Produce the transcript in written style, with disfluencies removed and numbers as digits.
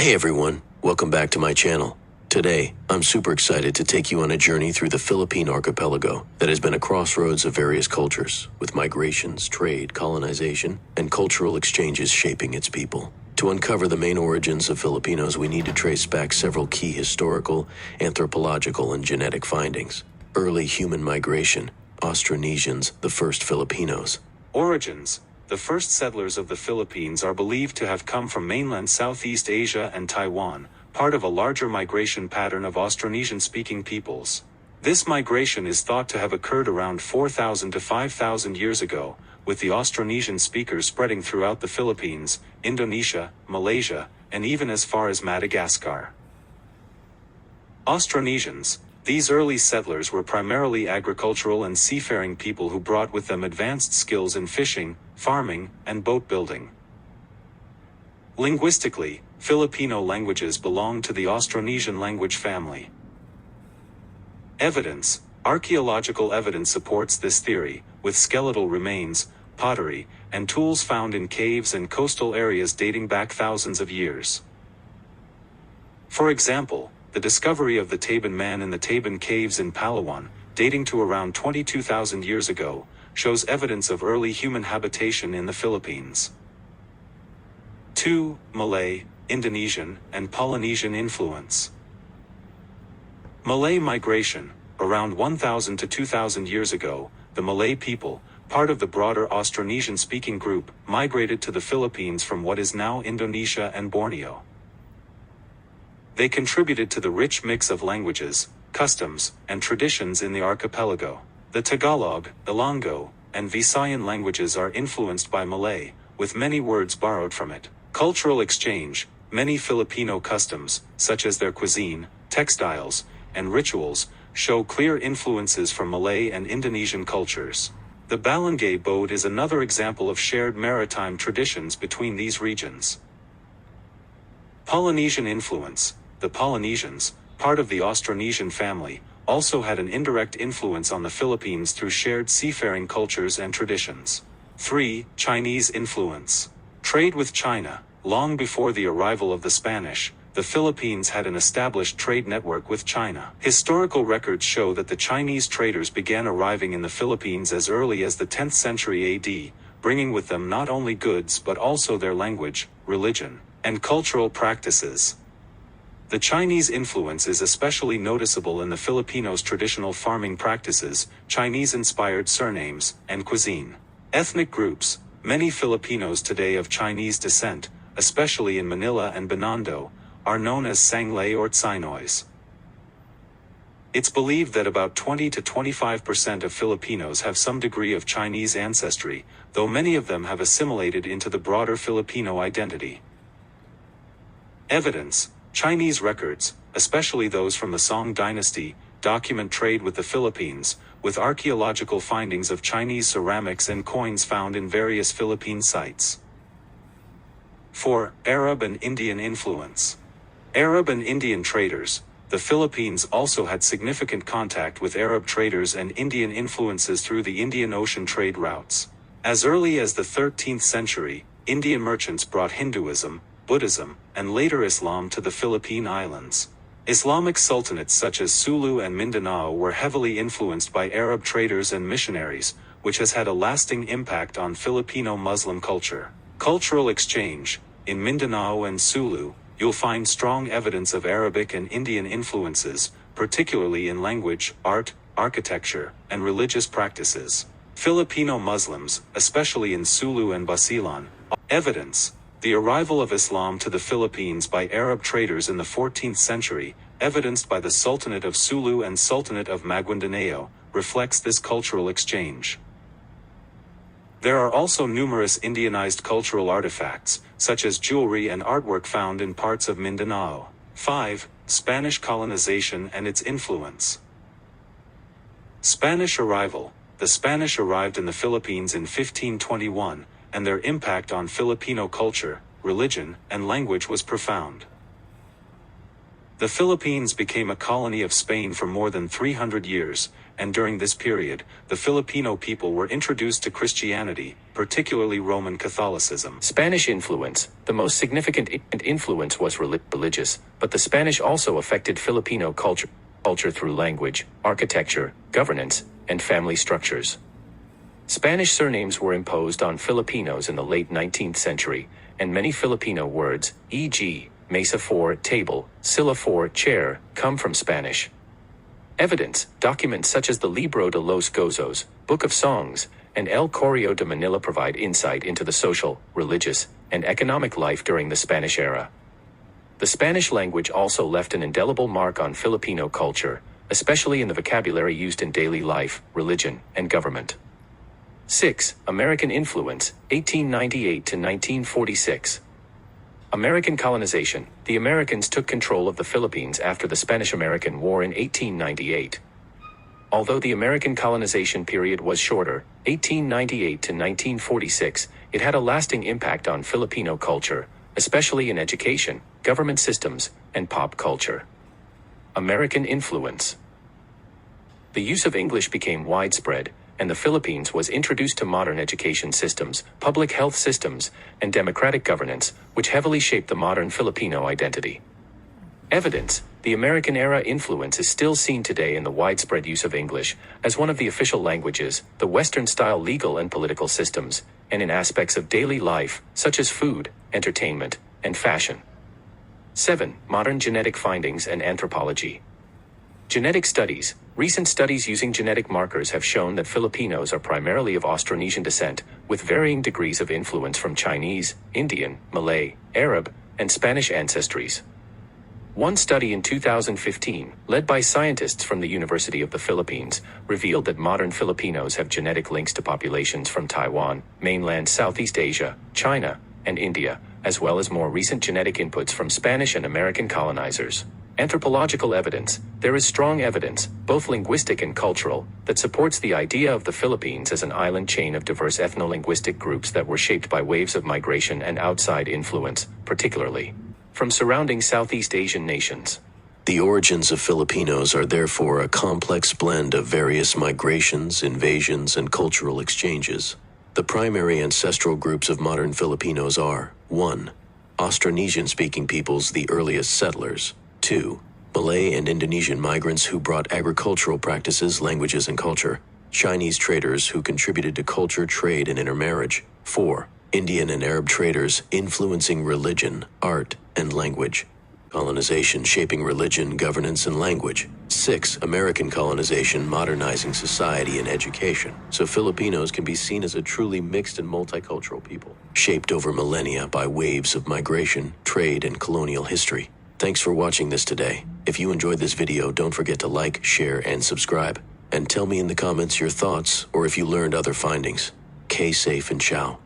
Hey everyone, welcome back to my channel. Today, I'm super excited to take you on a journey through the Philippine archipelago that has been a crossroads of various cultures, with migrations, trade, colonization, and cultural exchanges shaping its people. To uncover the main origins of Filipinos, we need to trace back several key historical, anthropological, and genetic findings. Early human migration, Austronesians, the first Filipinos. Origins. The first settlers of the Philippines are believed to have come from mainland Southeast Asia and Taiwan, part of a larger migration pattern of Austronesian-speaking peoples. This migration is thought to have occurred around 4,000 to 5,000 years ago, with the Austronesian speakers spreading throughout the Philippines, Indonesia, Malaysia, and even as far as Madagascar. Austronesians. These early settlers were primarily agricultural and seafaring people who brought with them advanced skills in fishing, farming, and boat building. Linguistically, Filipino languages belong to the Austronesian language family. Evidence. Archaeological evidence supports this theory, with skeletal remains, pottery, and tools found in caves and coastal areas dating back thousands of years. For example, the discovery of the Taban Man in the Taban Caves in Palawan, dating to around 22,000 years ago, shows evidence of early human habitation in the Philippines. 2. Malay, Indonesian, and Polynesian influence. Malay migration. Around 1,000 to 2,000 years ago, the Malay people, part of the broader Austronesian-speaking group, migrated to the Philippines from what is now Indonesia and Borneo. They contributed to the rich mix of languages, customs, and traditions in the archipelago. The Tagalog, Ilonggo, and Visayan languages are influenced by Malay, with many words borrowed from it. Cultural exchange. Many Filipino customs, such as their cuisine, textiles, and rituals, show clear influences from Malay and Indonesian cultures. The Balangay boat is another example of shared maritime traditions between these regions. Polynesian influence. The Polynesians, part of the Austronesian family, also had an indirect influence on the Philippines through shared seafaring cultures and traditions. 3. Chinese influence. Trade with China. Long before the arrival of the Spanish, the Philippines had an established trade network with China. Historical records show that the Chinese traders began arriving in the Philippines as early as the 10th century AD, bringing with them not only goods but also their language, religion, and cultural practices. The Chinese influence is especially noticeable in the Filipinos' traditional farming practices, Chinese-inspired surnames, and cuisine. Ethnic groups. Many Filipinos today of Chinese descent, especially in Manila and Binondo, are known as Sanglay or Tsinoys. It's believed that about 20 to 25% of Filipinos have some degree of Chinese ancestry, though many of them have assimilated into the broader Filipino identity. Evidence. Chinese records, especially those from the Song dynasty, document trade with the Philippines, with archaeological findings of Chinese ceramics and coins found in various Philippine sites. 4. Arab and Indian influence. Arab and Indian traders. The Philippines also had significant contact with Arab traders and Indian influences through the Indian Ocean trade routes. As early as the 13th century, Indian merchants brought Hinduism, Buddhism, and later Islam to the Philippine Islands. Islamic sultanates such as Sulu and Mindanao were heavily influenced by Arab traders and missionaries, which has had a lasting impact on Filipino Muslim culture. Cultural exchange. In Mindanao and Sulu, you'll find strong evidence of Arabic and Indian influences, particularly in language, art, architecture, and religious practices. Filipino Muslims, especially in Sulu and Basilan. Evidence. The arrival of Islam to the Philippines by Arab traders in the 14th century, evidenced by the Sultanate of Sulu and Sultanate of Maguindanao, reflects this cultural exchange. There are also numerous Indianized cultural artifacts, such as jewelry and artwork found in parts of Mindanao. 5. Spanish colonization and its influence. Spanish arrival. The Spanish arrived in the Philippines in 1521, and their impact on Filipino culture, religion, and language was profound. The Philippines became a colony of Spain for more than 300 years, and during this period, the Filipino people were introduced to Christianity, particularly Roman Catholicism. Spanish influence. The most significant influence was religious, but the Spanish also affected Filipino culture through language, architecture, governance, and family structures. Spanish surnames were imposed on Filipinos in the late 19th century, and many Filipino words, e.g., mesa for table, silla for chair, come from Spanish. Evidence, documents such as the Libro de los Gozos, Book of Songs, and El Correo de Manila provide insight into the social, religious, and economic life during the Spanish era. The Spanish language also left an indelible mark on Filipino culture, especially in the vocabulary used in daily life, religion, and government. 6. American influence, 1898 to 1946. American colonization. The Americans took control of the Philippines after the Spanish-American War in 1898. Although the American colonization period was shorter, 1898 to 1946, it had a lasting impact on Filipino culture, especially in education, government systems, and pop culture. American influence. The use of English became widespread, and the Philippines was introduced to modern education systems, public health systems, and democratic governance, which heavily shaped the modern Filipino identity. Evidence. The American-era influence is still seen today in the widespread use of English as one of the official languages, the Western-style legal and political systems, and in aspects of daily life, such as food, entertainment, and fashion. 7. Modern genetic findings and anthropology. Genetic studies. Recent studies using genetic markers have shown that Filipinos are primarily of Austronesian descent, with varying degrees of influence from Chinese, Indian, Malay, Arab, and Spanish ancestries. One study in 2015, led by scientists from the University of the Philippines, revealed that modern Filipinos have genetic links to populations from Taiwan, mainland Southeast Asia, China, and India, as well as more recent genetic inputs from Spanish and American colonizers. Anthropological evidence. There is strong evidence, both linguistic and cultural, that supports the idea of the Philippines as an island chain of diverse ethno-linguistic groups that were shaped by waves of migration and outside influence, particularly from surrounding Southeast Asian nations. The origins of Filipinos are therefore a complex blend of various migrations, invasions, and cultural exchanges. The primary ancestral groups of modern Filipinos are 1. Austronesian-speaking peoples, the earliest settlers. 2. Malay and Indonesian migrants who brought agricultural practices, languages, and culture. Chinese traders who contributed to culture, trade, and intermarriage. 4. Indian and Arab traders influencing religion, art, and language. Colonization shaping religion, governance, and language. 6. American colonization modernizing society and education, so Filipinos can be seen as a truly mixed and multicultural people, shaped over millennia by waves of migration, trade, and colonial history. Thanks for watching this today. If you enjoyed this video, don't forget to like, share, and subscribe. And tell me in the comments your thoughts or if you learned other findings. Stay safe and ciao.